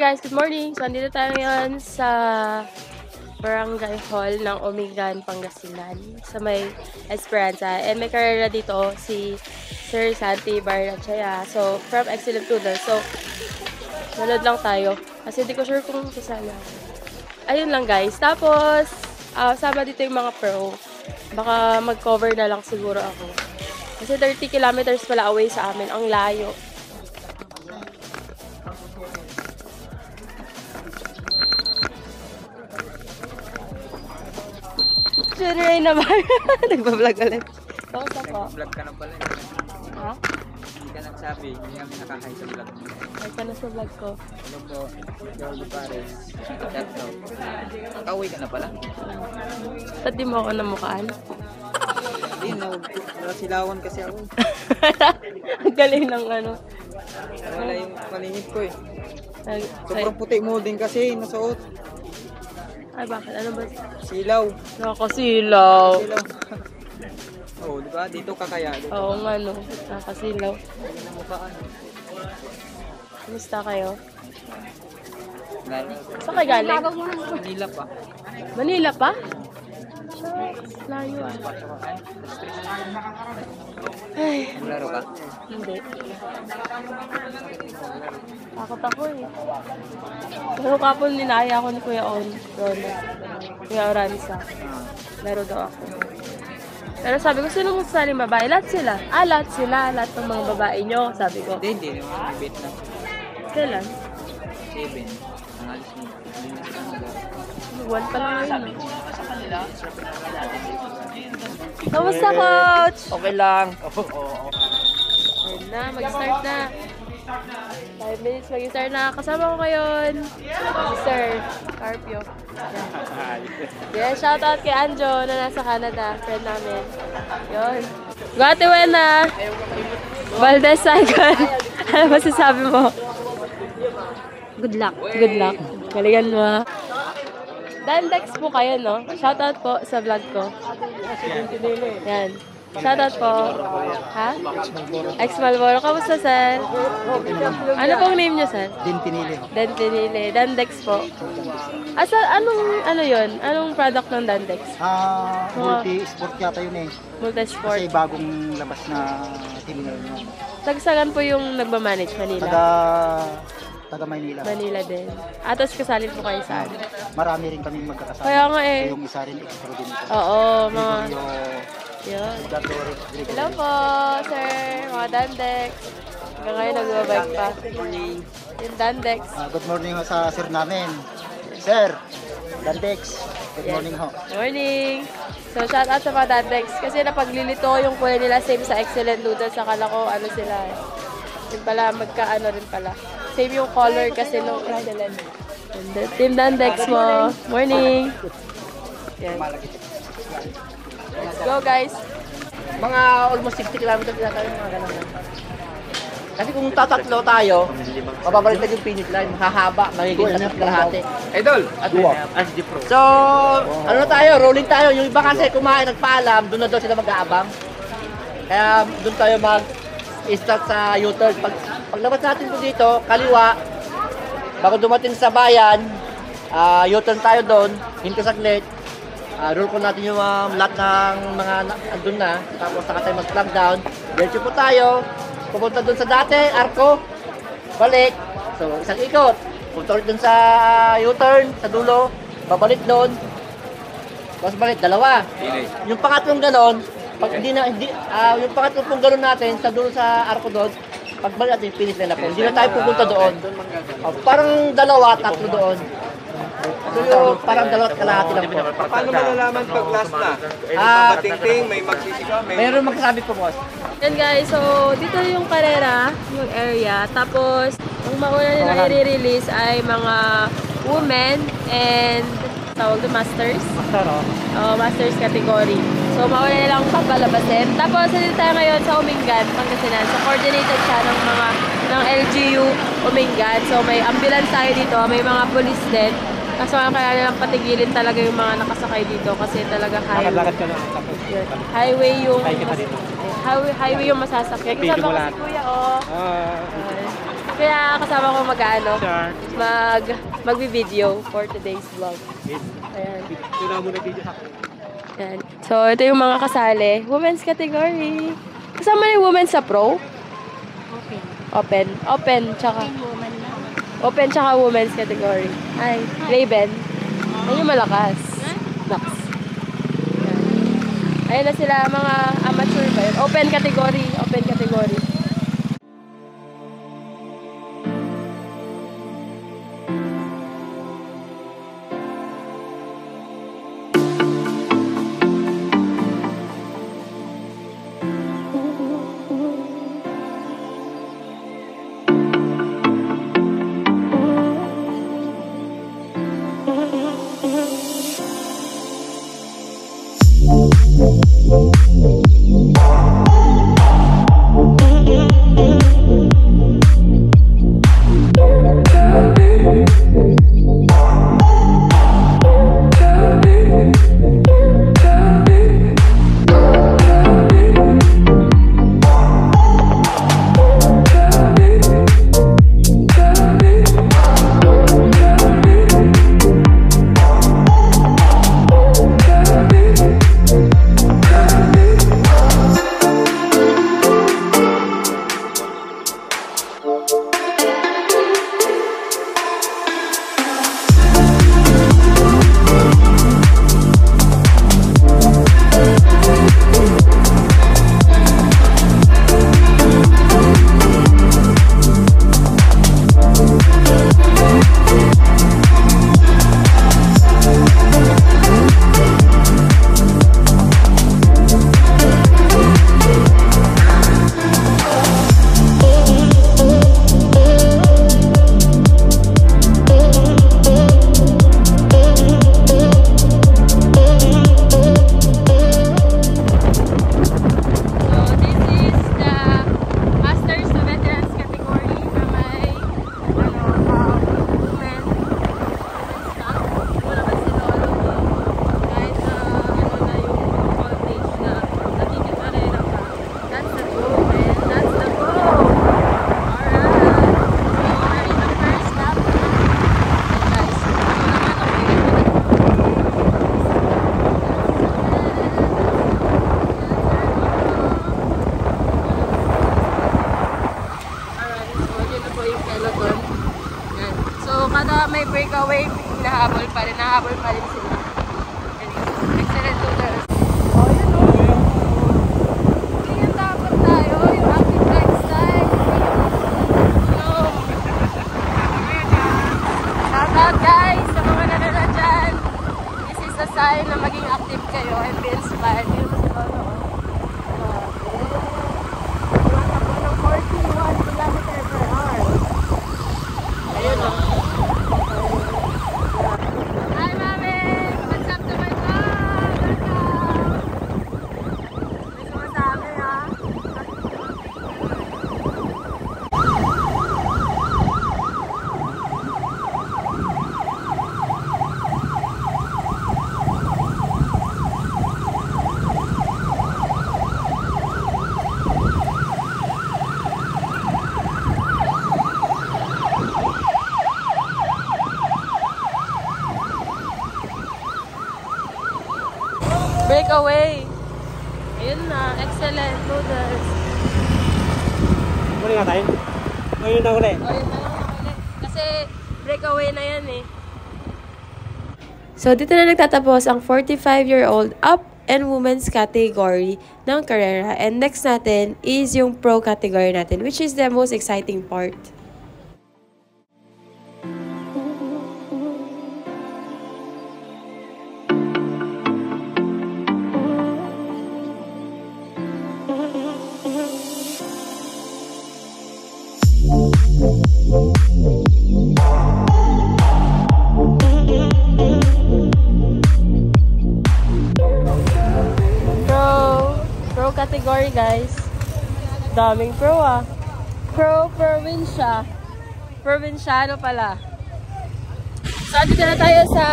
guys, good morning. So, andito tayo ngayon sa Barangay Hall ng Omingan, Pangasinan sa may Esperanza. And may karera dito si Sir Santi Barrachaya. So, from Excellent Noodles. So, nanood lang tayo. Kasi di ko sure kung sasali ako. Ayun lang guys. Tapos, sama dito yung mga pro. Baka mag-cover na lang siguro ako. Kasi 30 kilometers pala away sa amin. Ang layo. Sure naman. Nagbablog ulit. Kamusta po? Vlog ka na pala. Ha? Hindi ka nagsabi. Hindi kami nakakain sa vlog mo. Ay, ka na sa vlog ko. Hello po. Jordi Pares. Shout out. Nakauwi ka na pala. Ba't di mo ako namukhaan? Hindi, nasilawan kasi ako. Ang galing ng ano. Wala yung paningit ko eh. Ay, Sobrang puti mo din kasi nasuot. ay bakit? Ano ba? Silaw. Nakakasilaw. Silaw. Oo, di ba? Dito ka kaya. Dito. Oo nga no. Nakakasilaw. Hindi na mukhaan. Kumusta kayo? Galing. Saan kayo galing? Manila pa. Manila pa? Shucks, layo ah. Ay, Maglaro ka? hindi. Takot ako eh. Pero kapon ninaya ako ni Kuya Rono. Kuya Oranza. Laro daw ako. Pero sabi ko, sino mong sasaling babae? Lahat sila. Lahat sila. Lahat ng mga babae nyo. Sabi ko. Hindi naman. May bet na. Kailan? 7. Ang alis mo. Hindi na sila maglaro. Buwan pa lang ngayon. Kamusta, Coach? Okay lang. Ayun na, mag-start na. 5 minutes mag-start na. Kasama ko ngayon. Si Sir Carpio. Yeah, shoutout kay Anjo na nasa Canada. Friend namin. Yun. Guwate Wena. Valdez Saigon. Ano masasabi mo? Good luck. Good luck. Galingan mo. Dandex po kayo, no? Shoutout po sa vlog ko. Yan. Shoutout po. Ha? Ex Malboro. Kamusta, sir? Ano pong name niyo, sir? Dintinili. Dantinile. Dandex po. Asa, ano yun? Anong product ng Dandex? Multi-sport yata yun eh. Multisport. Kasi bagong labas na terminal nyo. Tagsagan po yung nagmamanage, Manila. Taga Maynila. Manila din. Tapos kasalin po kayo saan? Marami rin kaming magkakasama. Kaya nga eh. Yung isa rin extra din ito. Oo, mga... Gregorio Yun. Gregorio. Hello po, sir. Mga Dandex. Hanggang ngayon nagbabike pa. Yung Dandex. Good morning ho sa sir namin. Sir, Dandex. Good morning ho. Morning. So, shout out sa mga Dandex. Kasi napaglilito yung kuya nila same sa Excellent Noodles. Akala ko ano sila eh. Yung pala, magkaano rin pala. Same yung color kasi nung Excellent. Team Dandex mo. Morning. Yan. Let's go guys. Mga almost 60 kilometers na tayo, mga ganun lang. Kasi kung tatatlo tayo, mababaliktad yung finish line, mahahaba, magiging tatlong kalahati. Idol! So, ano tayo, rolling tayo. Yung iba kasi kumain, nagpaalam, doon na daw sila mag-aabang. Kaya doon tayo mag-start sa U-turn. Paglabas natin po dito, kaliwa, bago dumating sa bayan, U-turn tayo doon, hinto saglit. Roll ko natin yung lahat ng mga andun na, tapos saka tayo mag-plug down. Diretso po tayo, pupunta doon sa dati, arko, balik. So, isang ikot. Punta ulit doon sa U-turn, sa dulo, babalik doon. Tapos balik, dalawa. Yung pangatlong ganon, pag yung pangatlong pong ganon natin, sa dulo sa arko doon, pagbalik natin, finish na po. Hindi na tayo pupunta doon. Parang dalawa, tatlo doon. So yung parang dalawat kalahati lang po. Paano malalaman pag last na? Matingting, may magsisigaw, may... Mayroon magsasabi po, boss. Yan guys, so dito yung karera, yung area. Tapos, ang mauna nila i-release ay mga women and tawag na masters. Masters category. So, mauna nilang papalabasin. Tapos, dito tayo ngayon sa Omingan, Pangasinan. So, coordinated siya ng LGU Omingan. So, may ambulance tayo dito, may mga police din. Kaso kaya nilang patigilin talaga yung mga nakasakay dito kasi talaga highway yung masasakyan. Kasama ko si Kuya, oh. Kaya kasama ko magbi-video for today's vlog. Ayan. Ayan. So, ito yung mga kasali. Women's category. Kasama na yung women's sa pro? Open, tsaka women's category. Ay, Raven. Ayun yung malakas. Nox. Ayun na sila, mga amateur ba yun? Open category. May breakaway, hinahabol pa rin sila. Excellent noodles. Oh, yun o. Tingnan dapat tayo, yung active lifestyle. Shout out guys, sa mga nanonood dyan. This is a sign na maging active kayo and be inspired. Yun sa lolo. Tumatakbo ng 41 km/h. Ayun o. Breakaway. Ayun na, excellent noodles. Muli nga tayo? Ngayon na uli. Kasi breakaway na yan eh. So dito na nagtatapos ang 45-year-old up and women's category ng karera. And next natin is yung pro category natin, which is the most exciting part. Pro category guys. Daming pro ah. Provinciano pala. So dito na tayo sa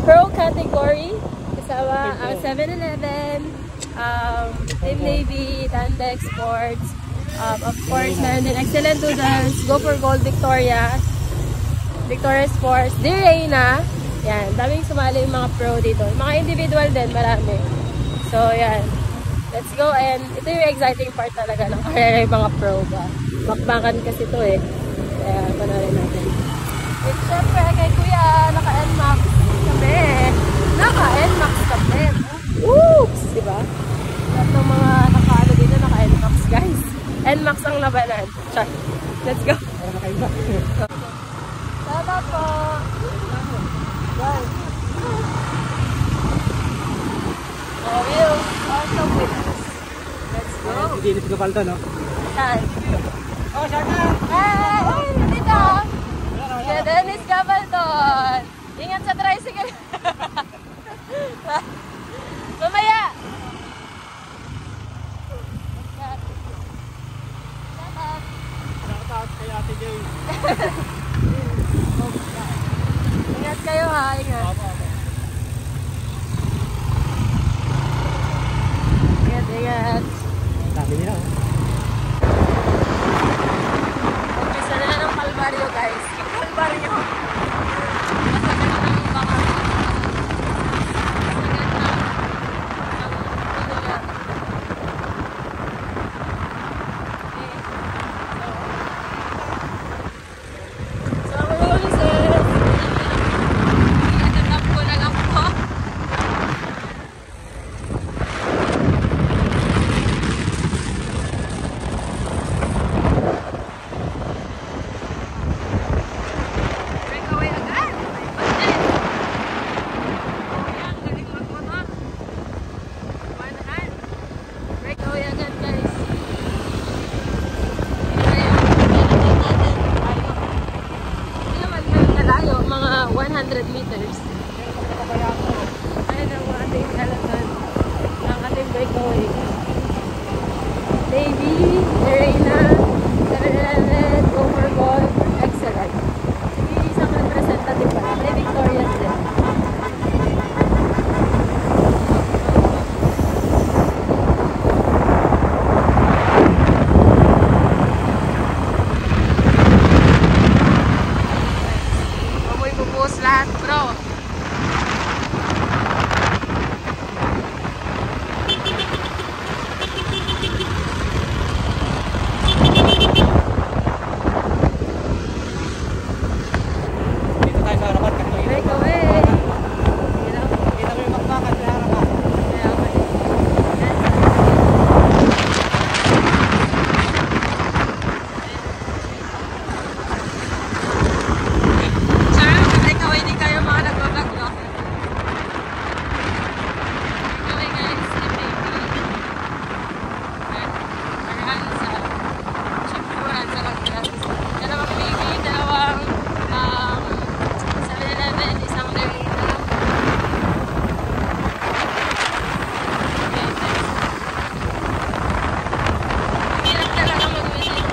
pro category. Kasama ang 7-Eleven, Team Navy, Tantex Sports, Of course, meron din excellent noodles, Go for Gold Victoria, Victoria Sports, Di Reyna. Yan, daming sumali yung mga pro dito. Mga individual din, marami. So, yan. Let's go. And ito yung exciting part talaga ng karera yung mga pro ba. Bakbakan kasi ito eh. Kaya, panoorin natin. At syempre, kay Kuya, naka-NMAX kami. Naka-NMAX kami. Oops! Diba? Lahat ng mga naka-ano dito, naka-NMAX guys. NMAX ang labanan. Char. Let's go. Tama po. Go. Wheels. Also wheels. Let's go. Hindi ka palto, no? Saan? Oh, Shaka! Hey! Uy, dito! Kuya Dennis Gabaldon! Ingat sa tricycle! Mamaya! Shoutout kay Ate Jay. Ingat kayo ha, ingat. Ingat, ingat. Sabi niya, oh. Umpisa na ng Kalbaryo guys. Kalbaryo! Masakit ng baka. Masakit ng ano nga. So, ang ulit is itatap ko na lang po. Breakaway agad! Yan, galing magmotor. Manahan. Breakaway agad guys. Hindi naman ganun kalayo, mga 100 meters. Ayun ang ating kalasan. Ang ating breakaway. Navy, Arena, 7-Eleven, Go for Gold, excellent. Sige, isang representative pala. May Victoria's din. Amoy bubuhos lahat, bro. Dito tayo sa harapan. Breakaway. Kita mo yung bakbakan sa harapan. Kaya, okay. Sorry, breakaway din kayo mga nagbablog, no? Breakaway guys, baby. Marahan sa syempre marahan sa Lagras. Dalawang baby, dalawang 7-Eleven, isang Rewina. Hirap talaga mag-visit.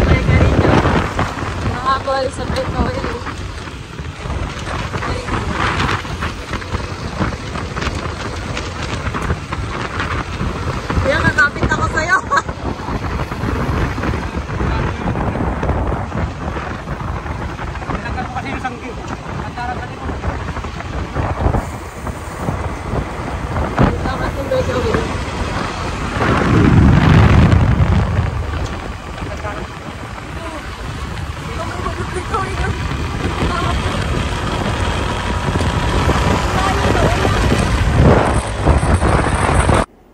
May garinyo. Nakakawal sa breakaway. Kuya, kakapit ako sa'yo. Tinanggal ko kasi yung sanggi. Antara sa likod. Ito ang ating breakaway.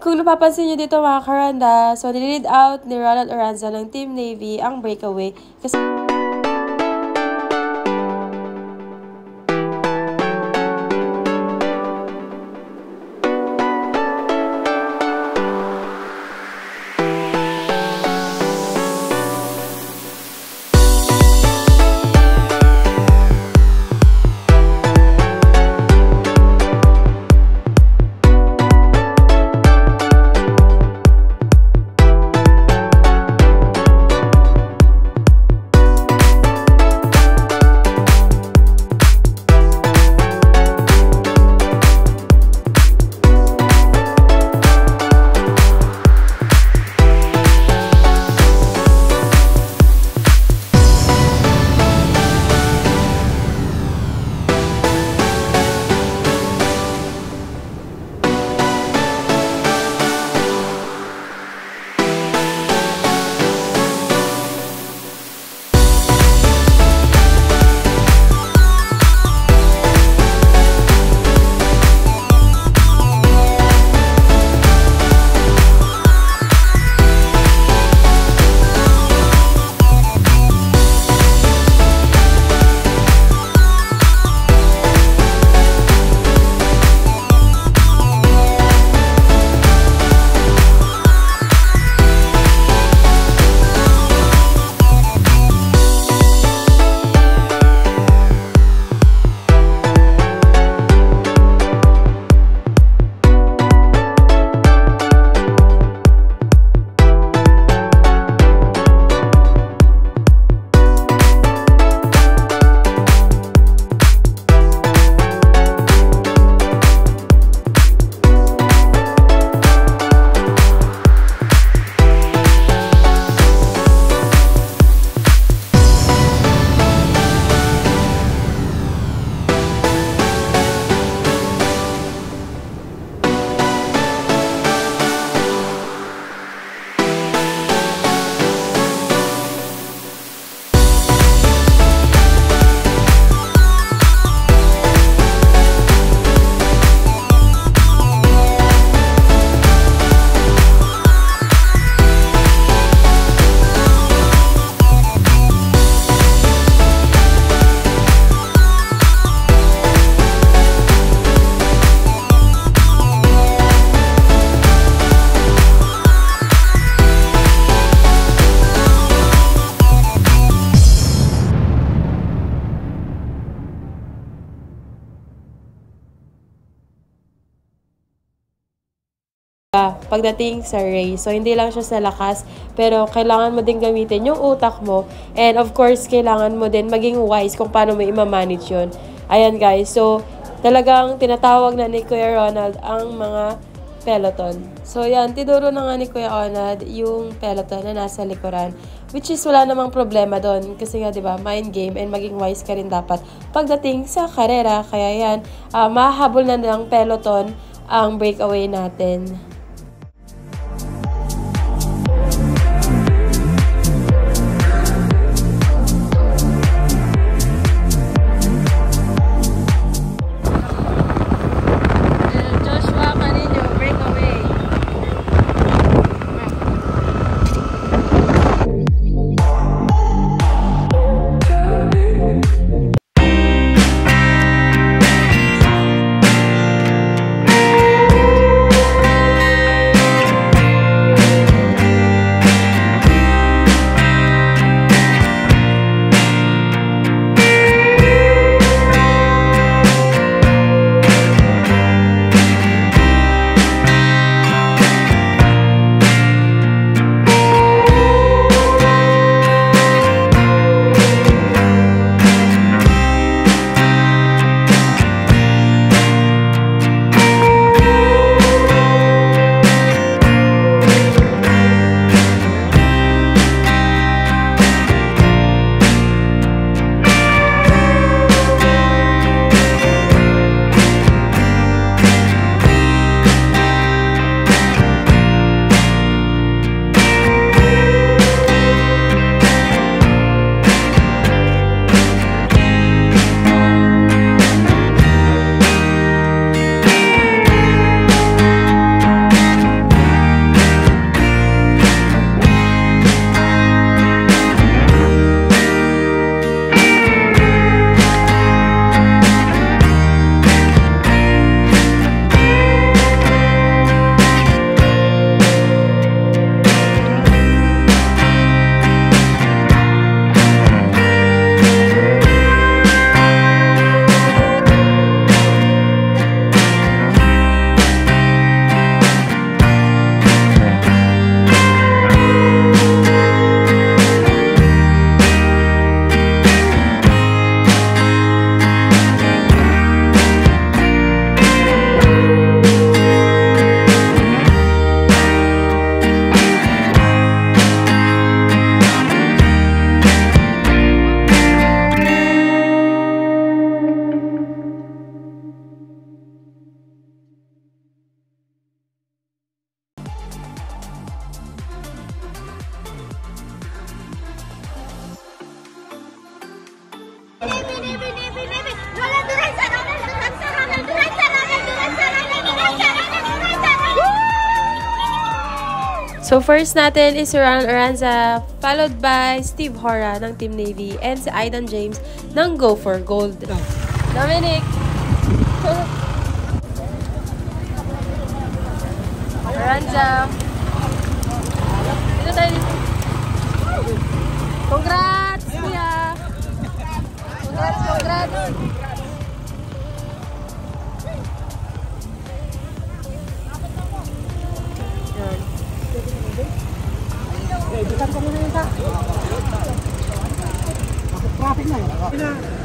Kung napapansin nyo dito mga karanda, so nilid out ni Ronald Oranza ng Team Navy ang breakaway. Kasi iba pagdating sa race. So, hindi lang siya sa lakas, pero kailangan mo din gamitin yung utak mo. And of course, kailangan mo din maging wise kung paano mo i-manage yun. Ayan guys, so talagang tinatawag na ni Kuya Ronald ang mga peloton. So, yan, tinuro na nga ni Kuya Ronald yung peloton na nasa likuran. Which is, wala namang problema doon. Kasi nga, di ba, mind game and maging wise ka rin dapat pagdating sa karera. Kaya yan, mahahabol na ng peloton ang breakaway natin. So, first natin is si Ronald Aranza, followed by Steve Hora ng Team Navy, and si Aidan James ng Go for Gold. Dominic! Aranza! Dito tayo dito. Congrats, kuya! Congrats, congrats!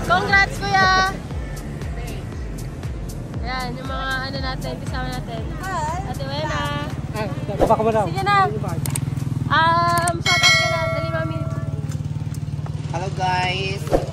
Congrats, kuya! Ayan, yung mga ano natin, kasama natin. Ate Wena. Sige na. Shout out ka na. Dali, mami. Hello guys.